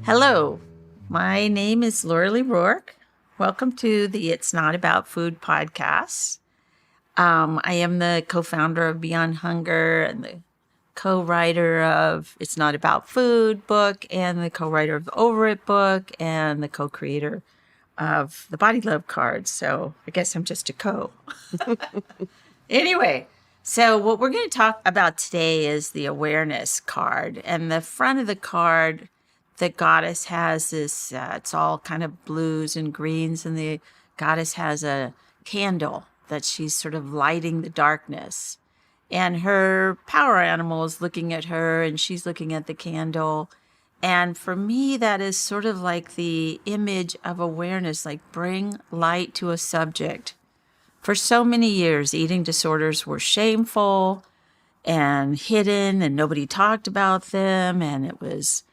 Hello, my name is Laurelee Roark. Welcome to the It's Not About Food podcast. I am the co-founder of Beyond Hunger and the co-writer of It's Not About Food book and the co-writer of the Over It book and the co-creator of the Body Love card. So I guess I'm just a co. Anyway, so what we're going to talk about today is the awareness card. And the front of the card, the goddess has this, it's all kind of blues and greens, and the goddess has a candle that she's sort of lighting the darkness. And her power animal is looking at her, and she's looking at the candle. And for me, that is sort of like the image of awareness, like bring light to a subject. For so many years, eating disorders were shameful and hidden, and nobody talked about them, and it was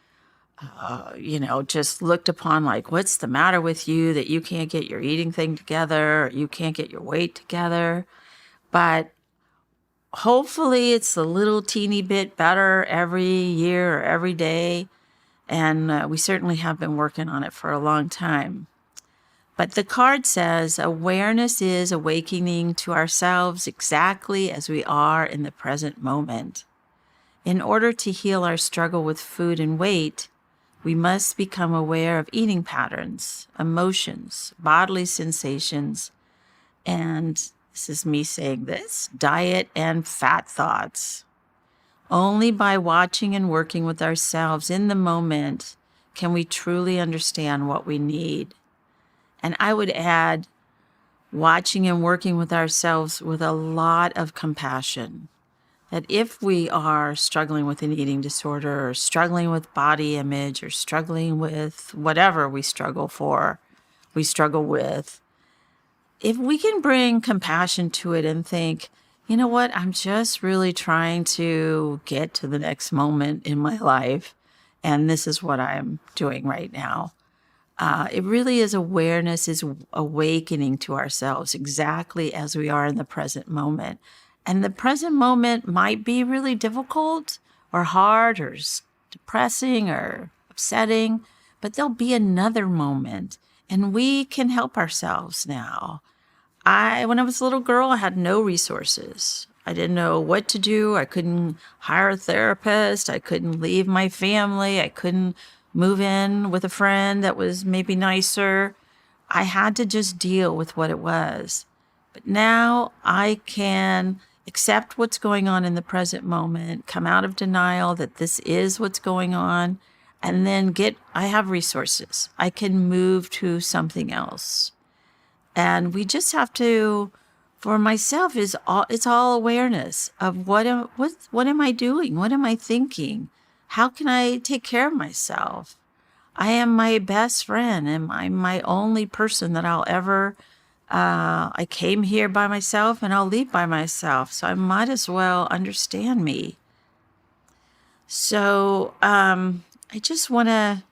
just looked upon like, what's the matter with you that you can't get your eating thing together, or you can't get your weight together. But hopefully it's a little teeny bit better every year or every day. And we certainly have been working on it for a long time. But the card says awareness is awakening to ourselves exactly as we are in the present moment. In order to heal our struggle with food and weight, we must become aware of eating patterns, emotions, bodily sensations, and this is me saying this, diet and fat thoughts. Only by watching and working with ourselves in the moment can we truly understand what we need. And I would add watching and working with ourselves with a lot of compassion. That if we are struggling with an eating disorder or struggling with body image or struggling with whatever we struggle with, if we can bring compassion to it and think, you know what, I'm just really trying to get to the next moment in my life, and this is what I'm doing right now. It really is awareness, is awakening to ourselves exactly as we are in the present moment. And the present moment might be really difficult or hard or depressing or upsetting, but there'll be another moment, and we can help ourselves now. When I was a little girl, I had no resources. I didn't know what to do. I couldn't hire a therapist. I couldn't leave my family. I couldn't move in with a friend that was maybe nicer. I had to just deal with what it was. But now I can accept what's going on in the present moment, come out of denial that this is what's going on, and then I have resources. I can move to something else. And we just have to, for myself, it's all awareness of what am I doing? What am I thinking? How can I take care of myself? I am my best friend, and I'm my only person that I'll ever I came here by myself and I'll leave by myself. So I might as well understand me. So I just want to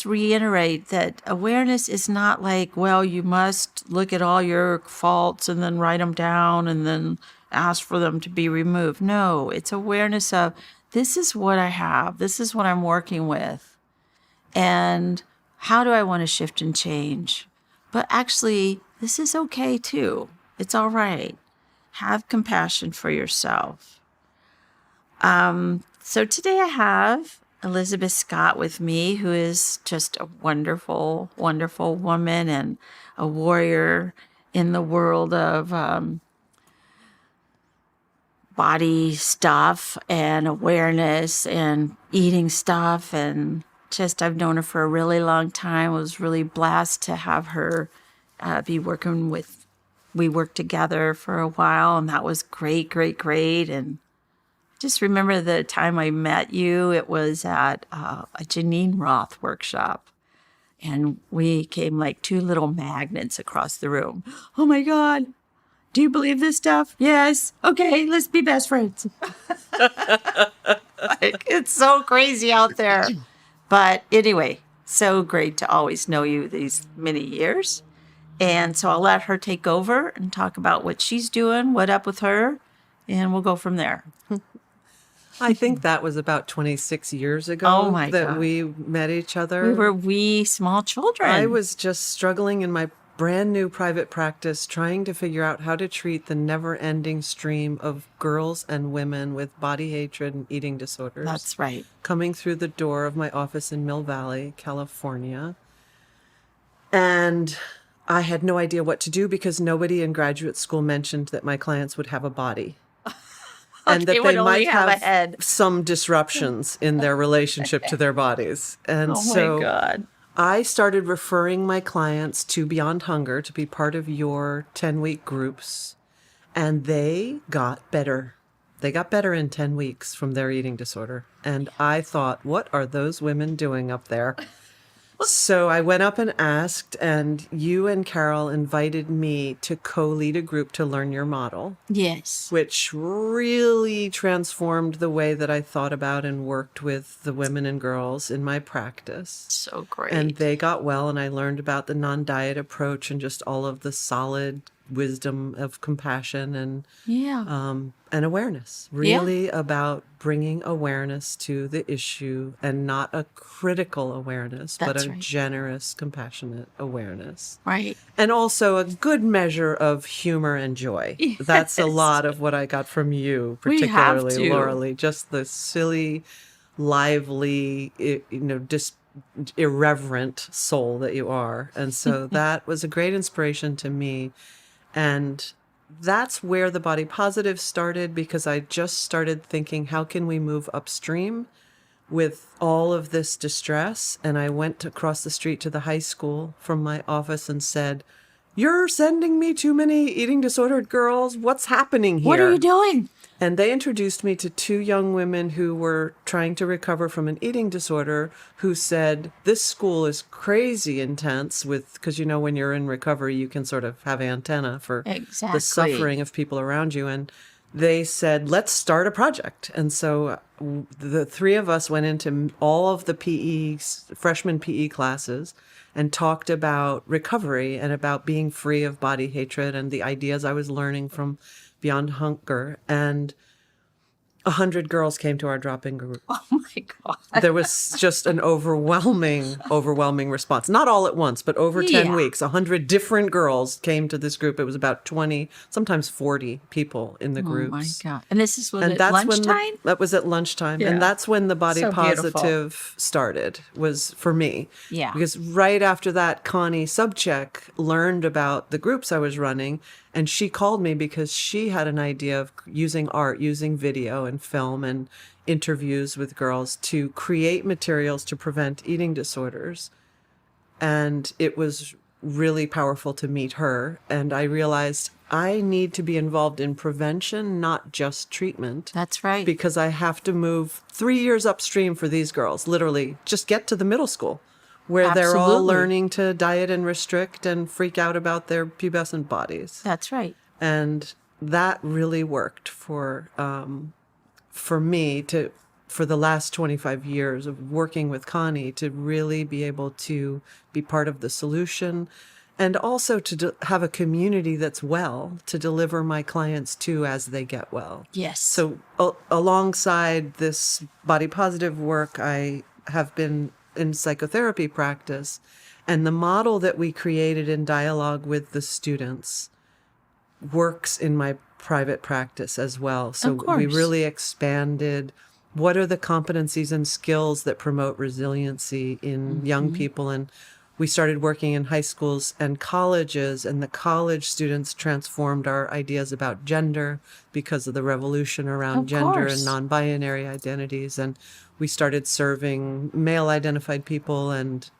reiterate that awareness is not like, well, you must look at all your faults and then write them down and then ask for them to be removed. No, it's awareness of this is what I have. This is what I'm working with. And how do I want to shift and change? But actually, this is okay too. It's all right. Have compassion for yourself. So today I have Elizabeth Scott with me, who is just a wonderful, wonderful woman and a warrior in the world of body stuff and awareness and eating stuff, and I've known her for a really long time. I was really blessed to have her be working with. We worked together for a while, and that was great. And just remember the time I met you. It was at a Janine Roth workshop, and we came like two little magnets across the room. Oh my God. Do you believe this stuff? Yes. Okay, let's be best friends. It's so crazy out there. But anyway, so great to always know you these many years. And so I'll let her take over and talk about what she's doing, what up with her, and we'll go from there. I think that was about 26 years Oh ago my that God. we met each We other. were wee small I children. was just struggling in my brand new private practice, trying to figure out how to treat the never ending stream of girls and women with body hatred and eating disorders That's right. coming through the door of my office in Mill Valley, California. And I had no idea what to do because nobody in graduate school mentioned that my clients would have a body and They that would they only might have a have head. some disruptions in their relationship to their bodies. And Oh my so God. I started referring my clients to Beyond Hunger to be part of your 10-week groups, and they got better. They got better in 10 weeks from their eating disorder. And I thought, what are those women doing up there? So I went up and asked, and you and Carol invited me to co-lead a group to learn your model, Yes. which really transformed the way that I thought about and worked with the women and girls in my practice. So great. And they got well, and I learned about the non-diet approach and just all of the solid wisdom of compassion and awareness. Really about bringing awareness to the issue, and not a critical awareness, but That's a right. generous, compassionate awareness. Right. And also a good measure of humor and joy. That's a Yes. lot of what I got from you, We have particularly to. Laurelee. Just the silly, lively, irreverent soul that you are. And so that was a great inspiration to me. And that's where the body positive started, because I just started thinking, how can we move upstream with all of this distress? And I went across the street to the high school from my office and said, "You're sending me too many eating disordered girls. What's happening here?" What are you doing? And they introduced me to two young women who were trying to recover from an eating disorder, who said, "This school is crazy intense," because when you're in recovery, you can sort of have antenna for Exactly. the suffering of people around you. And they said, "Let's start a project." And so the three of us went into all of the freshman PE classes and talked about recovery and about being free of body hatred and the ideas I was learning from Beyond Hunger. And 100 girls came to our drop-in group. Oh my God. There was just an overwhelming response. Not all at once, but over 10 weeks, 100 different girls came to this group. It was about 20, sometimes 40 people in the groups. Oh my God. And this is And at that's lunchtime? that was at lunchtime. Yeah. And that's when the body So beautiful. positive started, was for me. Yeah. Because right after that, Connie Subcheck learned about the groups I was running, and she called me because she had an idea of using art, using video and film and interviews with girls to create materials to prevent eating disorders. And it was really powerful to meet her. And I realized I need to be involved in prevention, not just treatment. That's right. Because I have to move 3 years upstream for these girls, literally just get to the middle school, where they're all Absolutely. learning to diet and restrict and freak out about their pubescent bodies. That's right. And that really worked for me for the last 25 years of working with Connie, to really be able to be part of the solution, and also to have a community that's well to deliver my clients to as they get well. Yes. So alongside this body positive work, I have been in psychotherapy practice, and the model that we created in dialogue with the students works in my private practice as well. So we really expanded what are the competencies and skills that promote resiliency in young people. And we started working in high schools and colleges, and the college students transformed our ideas about gender because of the revolution around gender and non-binary identities. And we started serving male-identified people and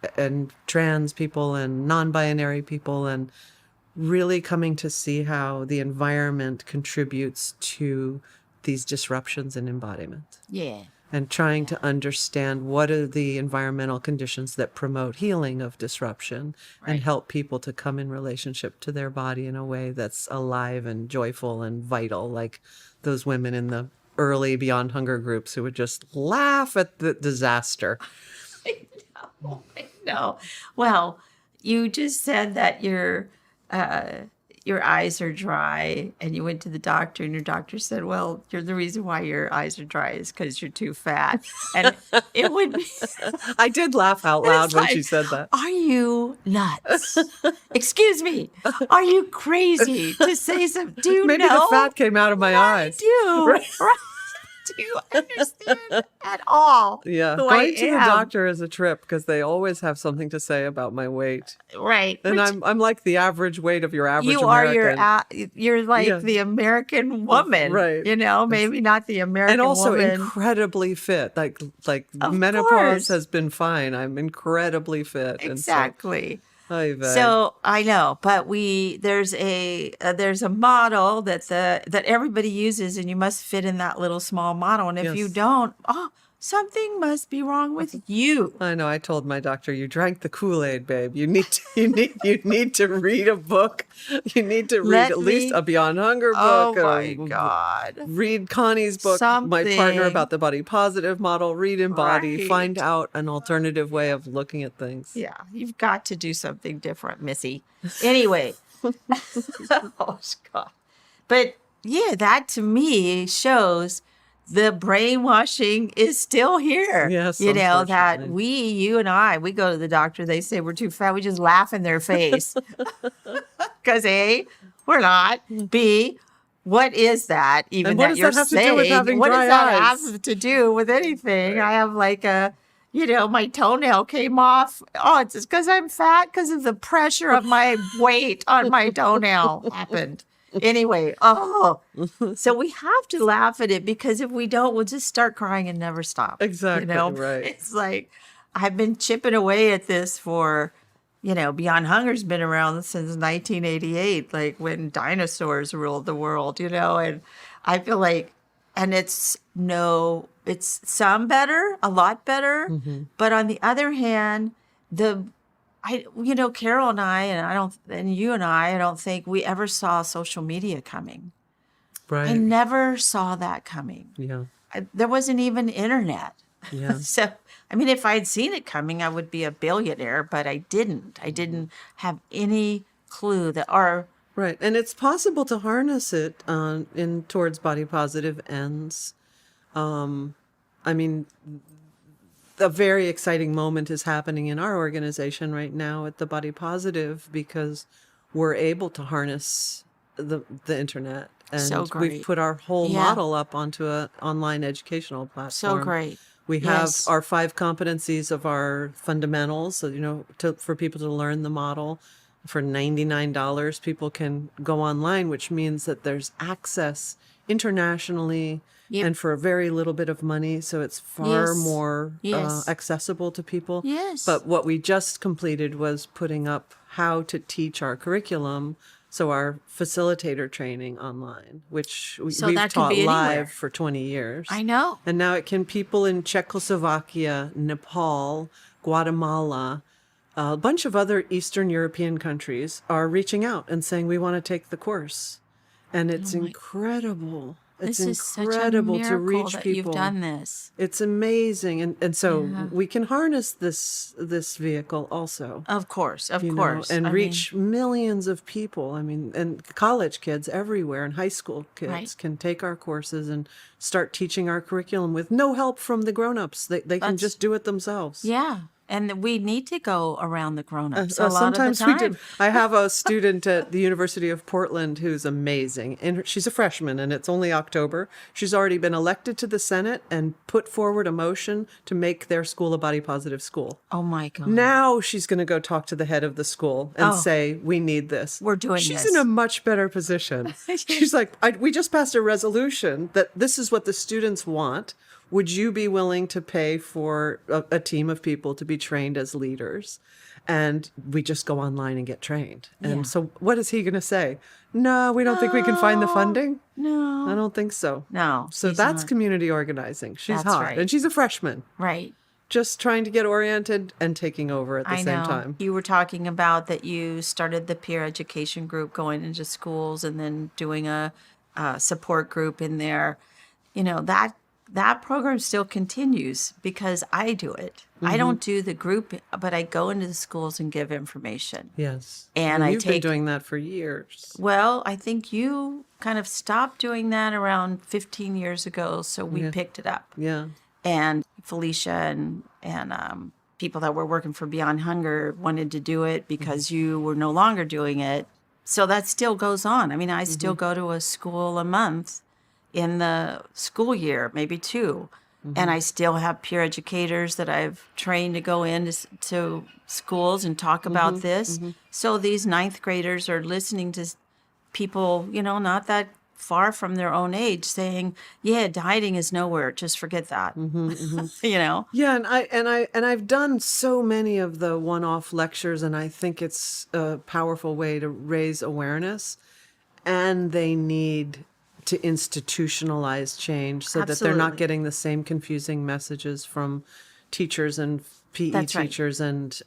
trans people and non-binary people, and really coming to see how the environment contributes to these disruptions in embodiment. Yeah. And trying to understand what are the environmental conditions that promote healing of disruption, and help people to come in relationship to their body in a way that's alive and joyful and vital, like those women in the early Beyond Hunger groups who would just laugh at the disaster. I know. Well, you just said that your your eyes are dry and you went to the doctor and your doctor said, well, you're the reason why your eyes are dry is because you're too fat. And it would be, I did laugh out and loud it's when like, she said that. are you nuts? Excuse me. Are you crazy to say something? Do you Maybe know? the fat came out of my eyes. I do. Right. Right. Do you understand at all Yeah, who going I to the am? doctor is a trip because they always have something to say about my weight. Right. And Which I'm like the average weight of your average you are American. you're like Yeah. the American woman, Right. maybe not the American And also woman. incredibly fit. Like Of menopause course. has been fine. I'm incredibly fit. Exactly. And so, So I know, but there's a model that everybody uses, and you must fit in that little small model. And if you Yes. don't, something must be wrong with you. I know. I told my doctor, "You drank the Kool-Aid, babe. You need to read a book. You need to read Let at least me- a Beyond Hunger Oh book. my God. Read Connie's book, My Partner, Something. about the body positive model. Read Embody. Right. Find out an alternative way of looking at things." Yeah, you've got to do something different, Missy. Anyway. Oh, God. But yeah, that to me shows the brainwashing is still here. Yes, That unfortunately. you and I, we go to the doctor, they say we're too fat. We just laugh in their face. Because A, we're not. B, what is that even And what that does you're that have to saying? do with having What dry does that eyes? have to do with anything? I have like my toenail came off. Oh, it's because I'm fat because of the pressure of my weight on my toenail happened. Anyway, so we have to laugh at it because if we don't, we'll just start crying and never stop. Exactly, right. It's like I've been chipping away at this for, Beyond Hunger's been around since 1988, like when dinosaurs ruled the world, and I feel like, and it's some better, a lot better, but on the other hand, Carol and you and I don't think we ever saw social media coming. Right. I never saw that coming. Yeah. There wasn't even internet. Yeah. So, if I'd seen it coming, I would be a billionaire, but I didn't. I didn't have any clue Right. And it's possible to harness it towards body positive ends. A very exciting moment is happening in our organization right now at the Body Positive because we're able to harness the internet. And So great. we've put our whole Yeah. model up onto an online educational platform. So great. We have Yes. our 5 competencies of our fundamentals, so, for people to learn the model. For $99, people can go online, which means that there's access internationally Yep. and for a very little bit of money. So it's far Yes. more Yes. accessible to people. Yes. But what we just completed was putting up how to teach our curriculum. So our facilitator training online, which So we've that could taught be live anywhere. for 20 years. I know. And now people in Czechoslovakia, Nepal, Guatemala, a bunch of other Eastern European countries are reaching out and saying, we want to take the course. And it's incredible. It's This is such a incredible to miracle reach that people. you've done this. It's amazing. And so Yeah. we can harness this vehicle also. Of course, you know, and reach millions of people. And college kids everywhere and high school kids Right. can take our courses and start teaching our curriculum with no help from the grown-ups. They can That's- just do it themselves. Yeah. And we need to go around the grown-ups a lot Sometimes of the we time. do. I have a student at the University of Portland who's amazing. And she's a freshman, and it's only October. She's already been elected to the Senate and put forward a motion to make their school a body positive school. Oh, my God. Now she's going to go talk to the head of the school and Oh. say, we need this. We're doing She's this. in a much better position. She's like, we just passed a resolution that this is what the students want. Would you be willing to pay for a team of people to be trained as leaders? And we just go online and get trained. And Yeah. so what is he going to say? No, we don't think we can find the funding. No. I don't think so. No. So he's that's not. community organizing. She's That's hot. right. And she's a freshman, Right. just trying to get oriented and taking over at the I same know. time. You were talking about that you started the peer education group going into schools and then doing a support group in there. that program still continues because I do it. I don't do the group, but I go into the schools and give information. Yes. And I You've been take, doing that for years. well, I think you kind of stopped doing that around 15 years ago. So we Yeah. picked it up. Yeah. And Felicia and people that were working for Beyond Hunger wanted to do it because you were no longer doing it. So that still goes on. I mean, I still go to a school a month in the school year, maybe two. And I still have peer educators that I've trained to go to schools and talk about this. So these ninth graders are listening to people, not that far from their own age saying, yeah, dieting is nowhere. Just forget that. Yeah, and I've done so many of the one-off lectures, and I think it's a powerful way to raise awareness. And they need to institutionalize change so that they're not Absolutely. getting the same confusing messages from teachers and PE That's right. teachers and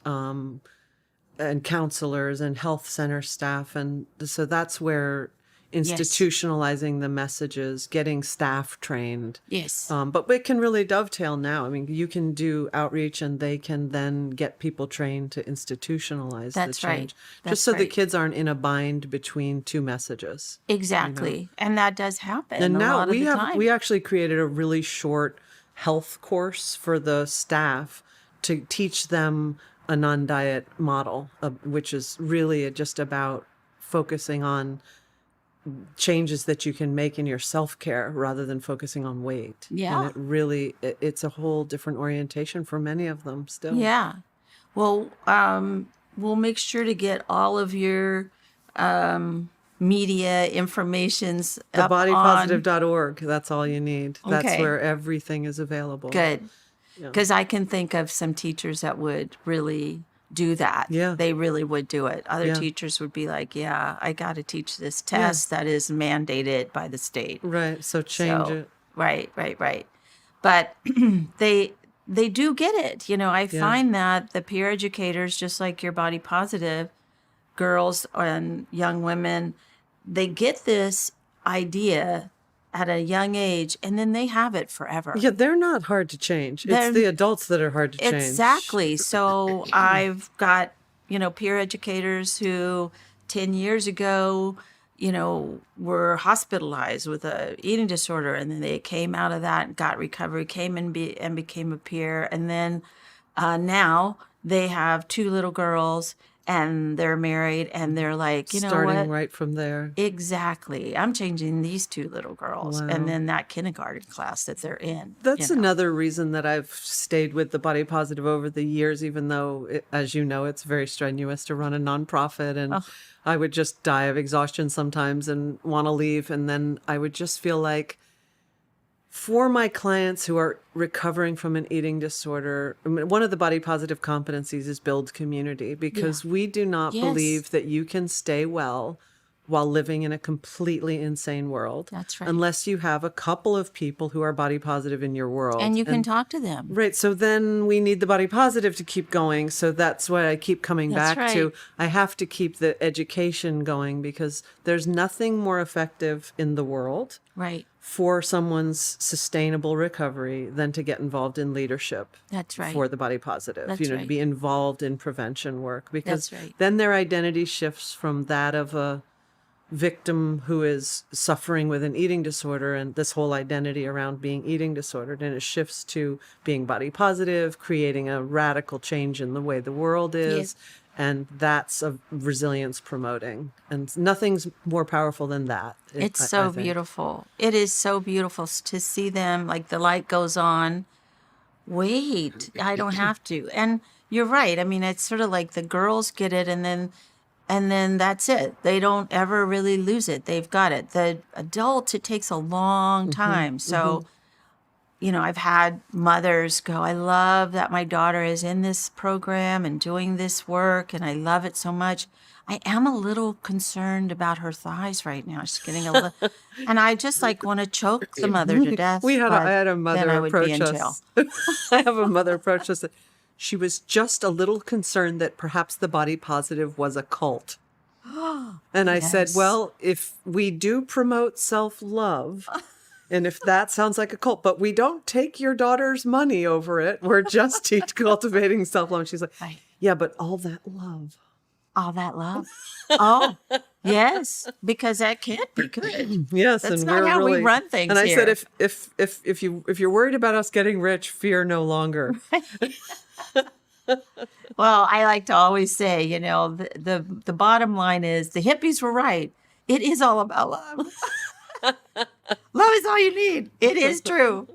counselors and health center staff, and so that's where Yes. institutionalizing the messages, getting staff trained. Yes. But it can really dovetail now. I mean, you can do outreach and they can then get people trained to institutionalize That's the right. change. That's Just so the right. kids aren't in a bind between two messages. Exactly. And that does happen And a now lot of the time. we actually created a really short health course for the staff to teach them a non-diet model, which is really just about focusing on changes that you can make in your self-care rather than focusing on weight. Yeah. And it's a whole different orientation for many of them still. Yeah. Well, we'll make sure to get all of your media informations up on. Thebodypositive.org, that's all you need. That's Okay. where everything is available. Good. Because I can think of some teachers that would really do that. Yeah. They really would do it. Other Yeah. teachers would be like, yeah, I got to teach this test that is mandated by the state. Right, so change So, it. Right. But they do get it. I find that the peer educators, just like your body positive girls and young women, they get this idea at a young age and then they have it forever. Yeah, they're not hard to change. They're- It's the adults that are hard to change. Exactly. So I've got, peer educators who 10 years ago, were hospitalized with a eating disorder. And then they came out of that, got recovery, came and became a peer. And then now they have two little girls and they're married and they're like, Starting what? right from there. Exactly. I'm changing these two little girls. And then that kindergarten class that they're in. That's another reason that I've stayed with the Body Positive over the years, even though, as you know, it's very strenuous to run a nonprofit. And I would just die of exhaustion sometimes and want to leave. And then I would just feel like for my clients who are recovering from an eating disorder, I mean, one of the body positive competencies is build community, because we do not Yes. believe that you can stay well while living in a completely insane world. That's right. Unless you have a couple of people who are body positive in your world. And you can talk to them. Right. So then we need the body positive to keep going. So that's why I keep coming That's back to. right. I have to keep the education going, because there's nothing more effective in the world Right. for someone's sustainable recovery than to get involved in leadership. That's right. For the body positive, That's to right. be involved in prevention work, because That's right. then their identity shifts from that of a victim who is suffering with an eating disorder and this whole identity around being eating disordered, and it shifts to being body positive, creating a radical change in the way the world is. Yes. And that's a resilience promoting, and nothing's more powerful than that. It's I so think. beautiful. It is so beautiful to see them, like the light goes on. Wait, I don't have to. And you're right. I mean, it's sort of like the girls get it and then that's it. They don't ever really lose it. They've got it. The adults, it takes a long time. So, I've had mothers go, I love that my daughter is in this program and doing this work, and I love it so much. I am a little concerned about her thighs right now. She's getting a little, and I just want to choke the mother to death. I had a but mother then I would approach be in us. jail. I have a mother approach us. She was just a little concerned that perhaps the body positive was a cult. And I said, Yes. well, if we do promote self-love And if that sounds like a cult, but we don't take your daughter's money over it. We're just cultivating self-love. And she's like, Right. yeah, but all that love. All that love. Oh, yes, because that can't be good. Yes, That's and not we're how really, we run things and I here. said, if you're worried about us getting rich, fear no longer. Well, I like to always say, the bottom line is the hippies were right. It is all about love. Love is all you need. It is true.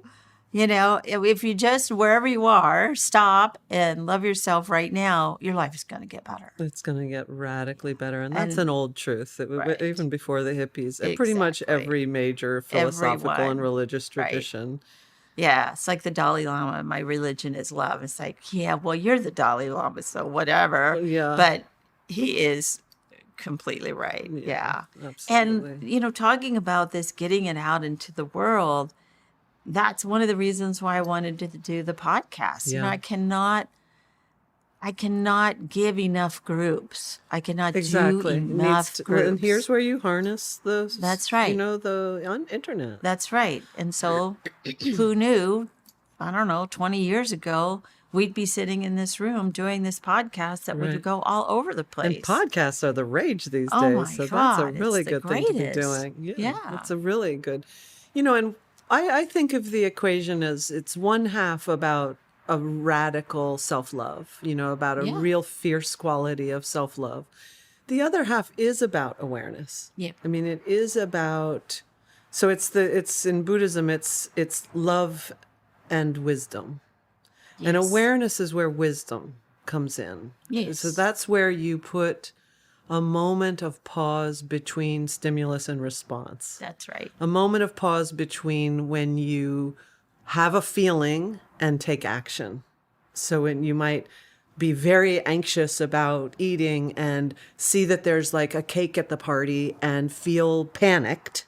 If you just, wherever you are, stop and love yourself right now, your life is going to get better. It's going to get radically better. And that's And- an old truth. Right. Even before the hippies, and pretty much Exactly. every major philosophical and Everyone. religious Right. tradition. Yeah, it's like the Dalai Lama. My religion is love. It's like, yeah, well, you're the Dalai Lama, so whatever. Yeah. But he is completely right. Yeah. Absolutely. And, talking about this, getting it out into the world, that's one of the reasons why I wanted to do the podcast. Yeah. I cannot give enough groups. I cannot Exactly. do enough groups. And here's where you harness the, That's right. the internet. That's right. And so who knew, I don't know, 20 years ago, we'd be sitting in this room doing this podcast that Right. would go all over the place. And podcasts are the rage these Oh days. my So that's a God, really it's the good thing to be greatest. doing. Yeah. It's a really good, and I think of the equation as it's one half about a radical self-love, about a Yeah. real fierce quality of self-love. The other half is about awareness. Yeah. I mean, it is about, so it's in Buddhism, it's love and wisdom. And Yes. awareness is where wisdom comes in. Yes. So that's where you put a moment of pause between stimulus and response. That's right. A moment of pause between when you have a feeling and take action. So when you might be very anxious about eating and see that there's like a cake at the party and feel panicked,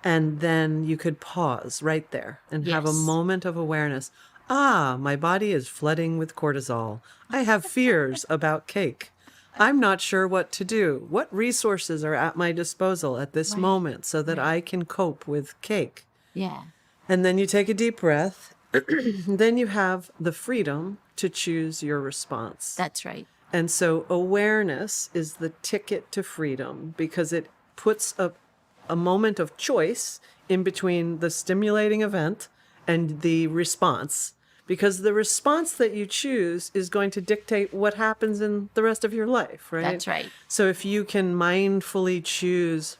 and then you could pause right there and have a Yes. moment of awareness. My body is flooding with cortisol. I have fears about cake. I'm not sure what to do. What resources are at my disposal at this moment so that I can cope with cake? Yeah. And then you take a deep breath. Then you have the freedom to choose your response. That's right. And so awareness is the ticket to freedom because it puts a moment of choice in between the stimulating event and the response. Because the response that you choose is going to dictate what happens in the rest of your life, right? That's right. So if you can mindfully choose,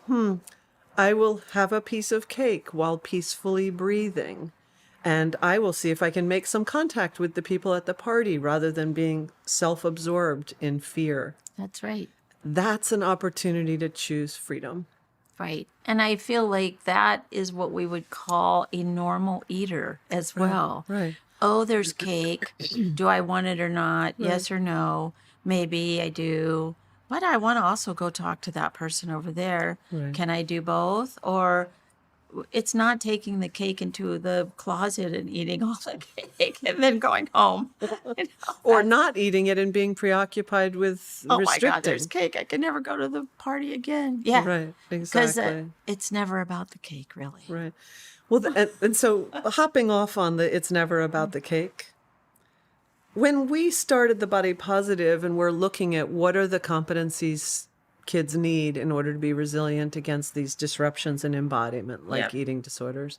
I will have a piece of cake while peacefully breathing. And I will see if I can make some contact with the people at the party rather than being self-absorbed in fear. That's right. That's an opportunity to choose freedom. Right. And I feel like that is what we would call a normal eater as well. Right. Oh, there's cake. Do I want it or not? Yes or no? Maybe I do. But I want to also go talk to that person over there. Right. Can I do both? Or it's not taking the cake into the closet and eating all the cake and then going home. Or not eating it and being preoccupied with Oh my restricting. God, there's cake. I can never go to the party again. Yeah. Right, Because exactly. it's never about the cake, really. Right. Well, and so hopping off on the it's never about the cake. When we started the Body Positive and we're looking at what are the competencies kids need in order to be resilient against these disruptions in embodiment, like eating disorders,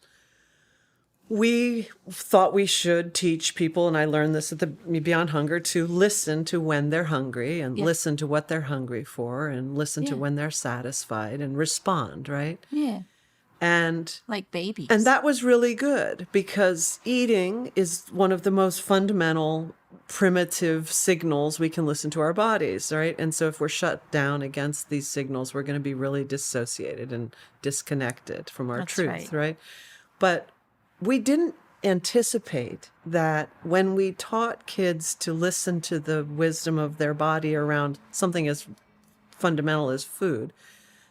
we thought we should teach people, and I learned this at the Beyond Hunger, to listen to when they're hungry and listen to what they're hungry for and listen to when they're satisfied and respond, right? Yeah. And Like babies. and that was really good because eating is one of the most fundamental primitive signals we can listen to our bodies, right? And so if we're shut down against these signals, we're going to be really dissociated and disconnected from our That's truth, right. right? But we didn't anticipate that when we taught kids to listen to the wisdom of their body around something as fundamental as food,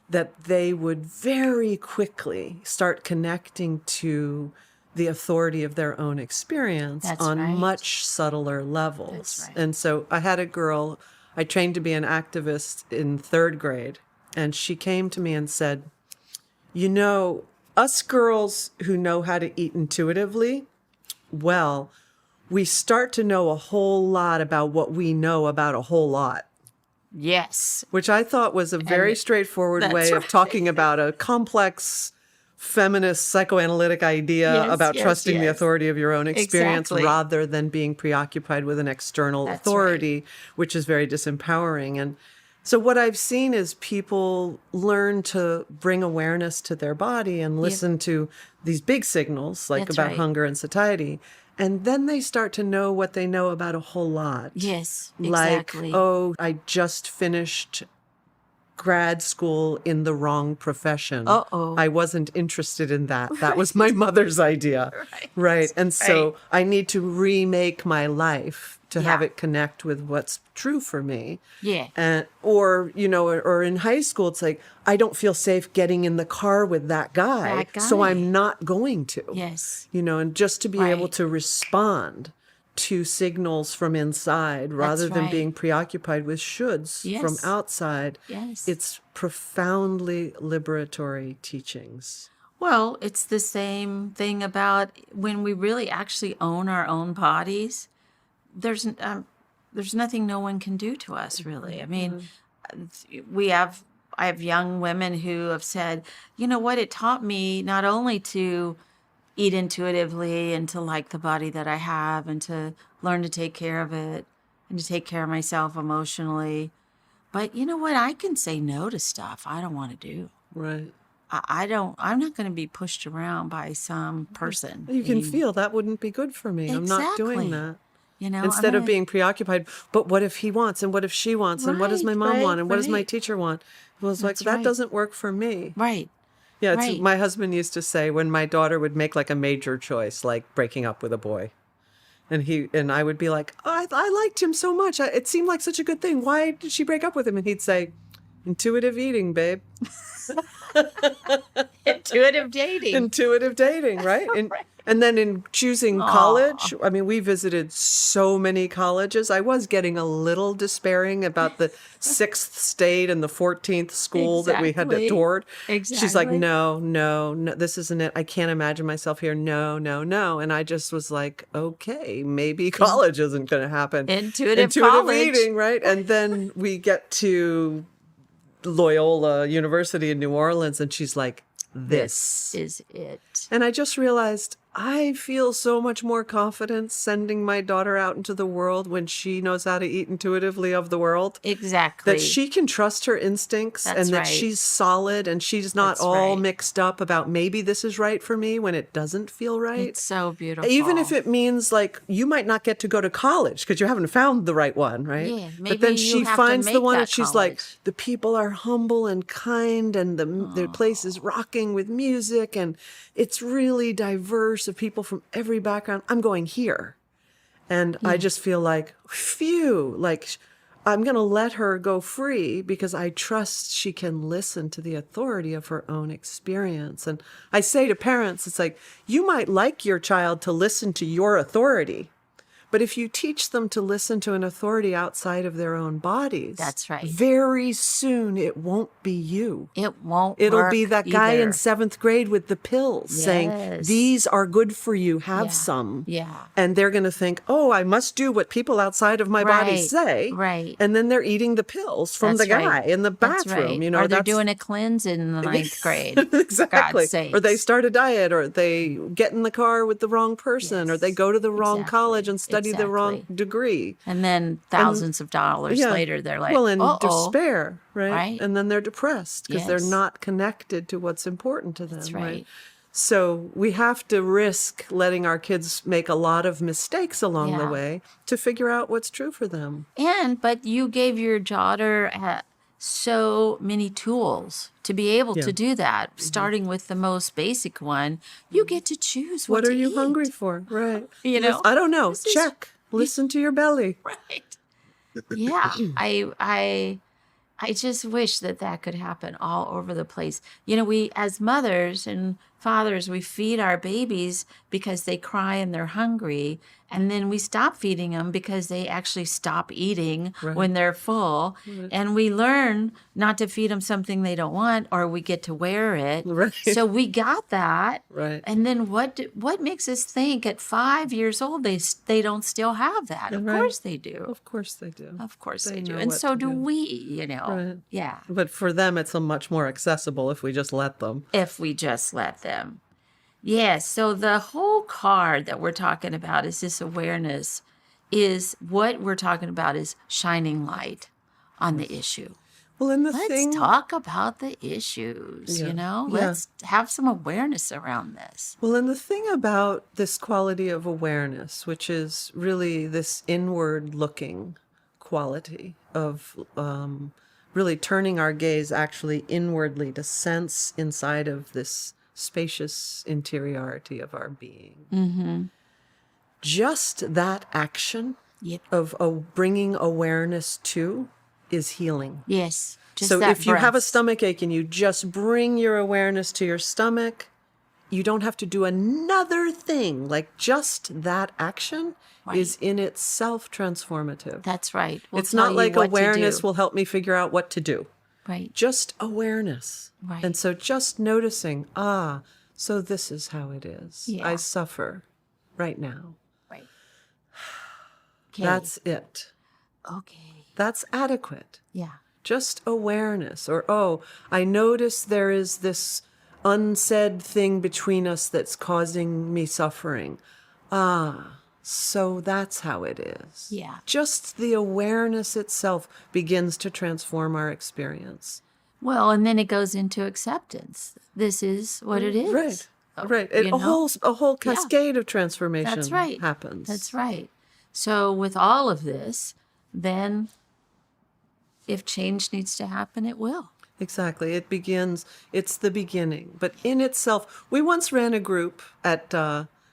that they would very quickly start connecting to the authority of their own experience That's on right. much subtler levels. That's right. And so I had a girl, I trained to be an activist in 3rd grade, and she came to me and said, us girls who know how to eat intuitively, well, we start to know a whole lot about what we know about a whole lot. Yes. Which I thought was a very straightforward that's way of right. talking about a complex feminist psychoanalytic idea Yes, about yes, trusting the yes. authority of your own experience Exactly. rather than being preoccupied with an external That's authority, which is very disempowering. And so what I've seen is people learn to bring awareness to their body and listen to these big signals, like That's about right. hunger and satiety. And then they start to know what they know about a whole lot. Yes, Like, exactly. oh, I just finished grad school in the wrong profession. Uh-oh. I wasn't interested in that. That was my mother's idea. Right. And so I need to remake my life to have Yeah. it connect with what's true for me. Yeah. And or or in high school it's like I don't feel safe getting in the car with that guy. So guy. I'm not going to. Yes. And just to be able Right. to respond to signals from inside rather than right. being preoccupied with shoulds from Yes. outside. Yes. It's profoundly liberatory teachings. Well, it's the same thing about when we really actually own our own bodies. There's nothing no one can do to us, really. I mean, I have young women who have said, you know what, it taught me not only to eat intuitively and to like the body that I have and to learn to take care of it and to take care of myself emotionally, but you know what, I can say no to stuff I don't want to do. Right. I'm not going to be pushed around by some person. You can feel that wouldn't be good for me. I'm not doing Exactly. that. I'm Instead of being preoccupied, but what if he wants and what if she wants and what does my mom want and what does my teacher want? Well, it's like, that doesn't work for me. Right. Yeah, Right. my husband used to say when my daughter would make like a major choice, like breaking up with a boy. And I would be like, oh, I liked him so much. It seemed like such a good thing. Why did she break up with him? And he'd say, intuitive eating, babe. Intuitive dating. Intuitive dating, right? And then in choosing college, I mean, we visited so many colleges. I was getting a little despairing about the 6th state and the 14th school that we had toured. Exactly. She's like, no, this isn't it. I can't imagine myself here. No. And I just was like, okay, maybe college isn't going to happen. Intuitive college. eating, right? And then we get to Loyola University in New Orleans, and she's like, this is it. And I just realized I feel so much more confidence sending my daughter out into the world when she knows how to eat intuitively of the world. Exactly. That she can trust her instincts and that she's solid and she's not all mixed up about maybe this is right for me when it doesn't feel right. It's so beautiful. Even if it means like you might not get to go to college because you haven't found the right one, right? Yeah, but then she finds the one and she's like, college. the people are humble and kind and the place is rocking with music and it's really diverse of people from every background. I'm going here. And I just feel like, phew, like I'm going to let her go free because I trust she can listen to the authority of her own experience. And I say to parents, it's like, you might like your child to listen to your authority, but if you teach them to listen to an authority outside of their own bodies, that's right. Very soon it won't be you. It won't. It'll be that guy either. in 7th grade with the pills saying, these are good for you, have some. Yeah. And they're going to think, oh, I must do what people outside of my body say. Right. And then they're eating the pills from the guy in the bathroom. Or they're doing a cleanse in the 9th grade. Exactly. God's sakes. Or they start a diet, or they get in the car with the wrong person, or they go to the wrong college and study the wrong degree. And then thousands of dollars later, they're like, well, in despair, right? And then they're depressed because they're not connected to what's important to them. That's right. So we have to risk letting our kids make a lot of mistakes along the way to figure out what's true for them. But you gave your daughter so many tools to be able to do that, starting with the most basic one. You get to choose what are you hungry for? Right. You know? I don't know. Check. Listen to your belly. Right. Yeah. I just wish that could happen all over the place. You know, we as mothers and fathers, we feed our babies because they cry and they're hungry. And then we stop feeding them because they actually stop eating Right. when they're full. Right. And we learn not to feed them something they don't want, or we get to wear it. Right. So we got that. Right. And then what makes us think at 5 years old they don't still have that? Of Right. course they do. Of course they do. Of course they do. know And what so to do we, you know. Right. Yeah. But for them, it's a much more accessible if we just let them. If we just let them. Yes. So the whole card that we're talking about is this awareness, is what we're talking about is shining light on the issue. Well, and the Let's thing, talk about the issues, Yeah. you know? Yeah. Let's have some awareness around this. well, and the thing about this quality of awareness, which is really this inward looking quality of really turning our gaze actually inwardly to sense inside of this spacious interiority of our being. Mm-hmm. Just that action Yep. of bringing awareness to is healing. Yes. Just So that if you have a breath. stomach ache and you just bring your awareness to your stomach, you don't have to do another thing. Like just that action is in itself transformative. That's right. We'll It's tell not you like what to awareness do. will help me figure out what to do. Right. Just awareness. Right. And so just noticing, so this is how it is. Yeah. I suffer right now. Right. Okay. That's it. okay. That's adequate. Yeah. Just awareness. Or, I notice there is this unsaid thing between us that's causing me suffering. So that's how it is. Yeah. Just the awareness itself begins to transform our experience. Well, and then it goes into acceptance. This is what it is. Right. Oh, Right. you A know? whole cascade of transformation That's right. happens. That's right. So with all of this, then if change needs to happen, it will. Exactly. It's the beginning. But in itself, we once ran a group at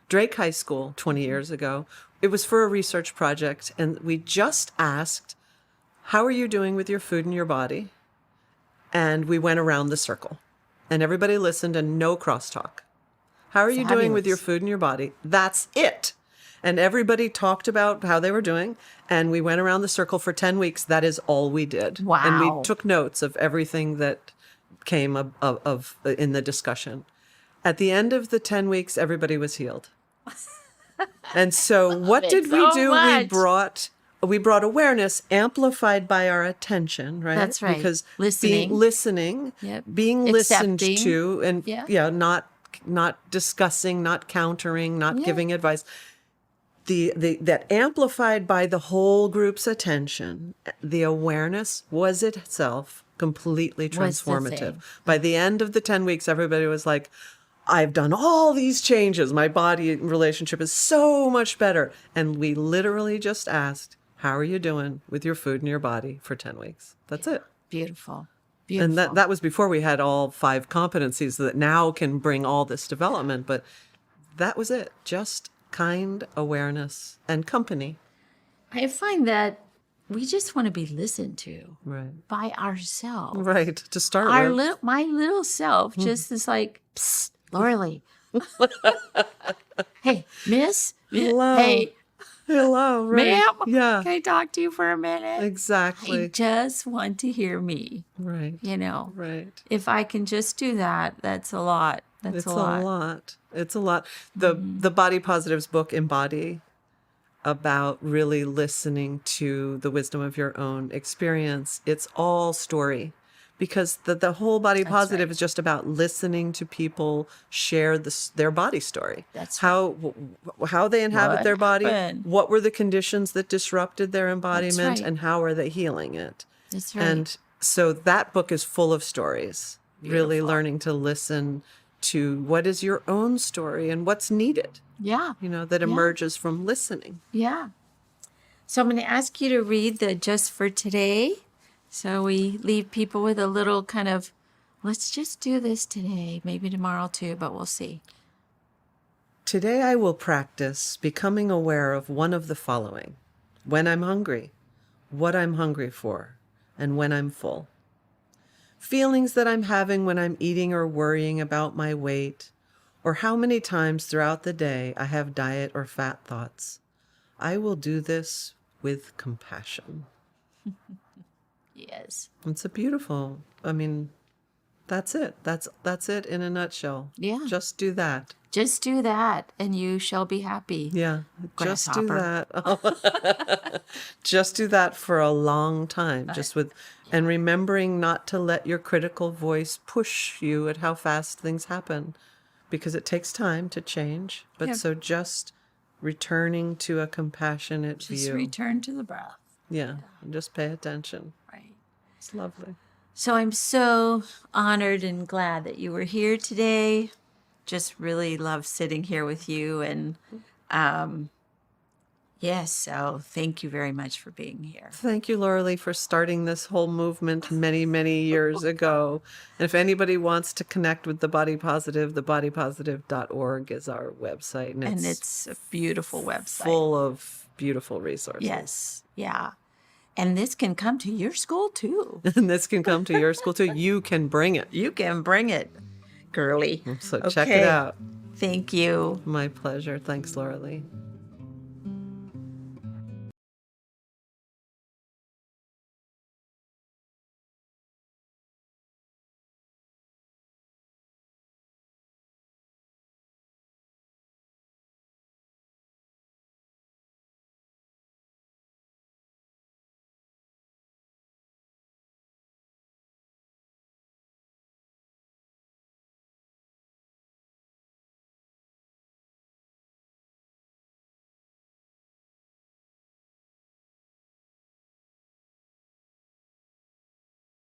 Drake High School 20 years ago. It was for a research project, and we just asked, how are you doing with your food and your body? And we went around the circle, and everybody listened, and no crosstalk. How are you doing with your Fabulous. food and your body? That's it. And everybody talked about how they were doing, and we went around the circle for 10 weeks. That is all we did. Wow. And we took notes of everything that came of in the discussion. At the end of the 10 weeks, everybody was healed. And so what it did we so do? much. We brought awareness amplified by our attention, right? That's right. Because Listening. listening, Yep. being listened Accepting. to, and Yeah. not discussing, not countering, not Yeah. giving advice. That amplified by the whole group's attention, the awareness was itself completely Was the transformative. thing. By the end of the 10 weeks, everybody was like, I've done all these changes. My body relationship is so much better. And we literally just asked, how are you doing with your food and your body for 10 weeks? That's it. Beautiful. Beautiful. And that was before we had all 5 competencies that now can bring all this development. But that was it. Just kind awareness and company. I find that we just want to be listened to Right. by ourselves. Right. To start with. My little self just is like, psst, Laurelee. Hey, miss. Hello. Hey, Hello. Right. ma'am. Yeah. Can I talk to you for a minute? Exactly. I just want to hear me. Right. You know, Right. if I can just do that, that's a lot. That's It's a lot. It's a lot. The Body Positives book, Embody, about really listening to the wisdom of your own experience. It's all story, because the whole Body Positive right. is just about listening to people share their body story. That's how they inhabit What their body, happened? what were the conditions that disrupted their embodiment, right. and how are they healing it. That's right. And so that book is full of stories, really Beautiful. learning to listen to what is your own story and what's needed, yeah. that emerges from listening. Yeah. So I'm going to ask you to read the just for today. So we leave people with a little kind of, let's just do this today, maybe tomorrow too, but we'll see. Today I will practice becoming aware of one of the following: when I'm hungry, what I'm hungry for, and when I'm full. Feelings that I'm having when I'm eating or worrying about my weight, or how many times throughout the day I have diet or fat thoughts. I will do this with compassion. Yes. It's a beautiful, I mean, that's it. That's it in a nutshell. Yeah. Just do that. Just do that and you shall be happy. Yeah. Just do Grasshopper. that. Just do that for a long time. And remembering not to let your critical voice push you at how fast things happen, because it takes time to change. But Yeah. so just returning to a compassionate Just view. return to the breath. Yeah. And just pay attention. Right. It's lovely. So I'm so honored and glad that you were here today. Just really love sitting here with you. And yes, so thank you very much for being here. Thank you, Laurelee, for starting this whole movement many, many years ago. And if anybody wants to connect with The Body Positive, thebodypositive.org is our website. And it's a beautiful website. Full of beautiful resources. Yes. Yeah. And this can come to your school too. And this can come to your school too. You can bring it. You can bring it, girly. So check it out. Thank you. My pleasure. Thanks, Laurelee.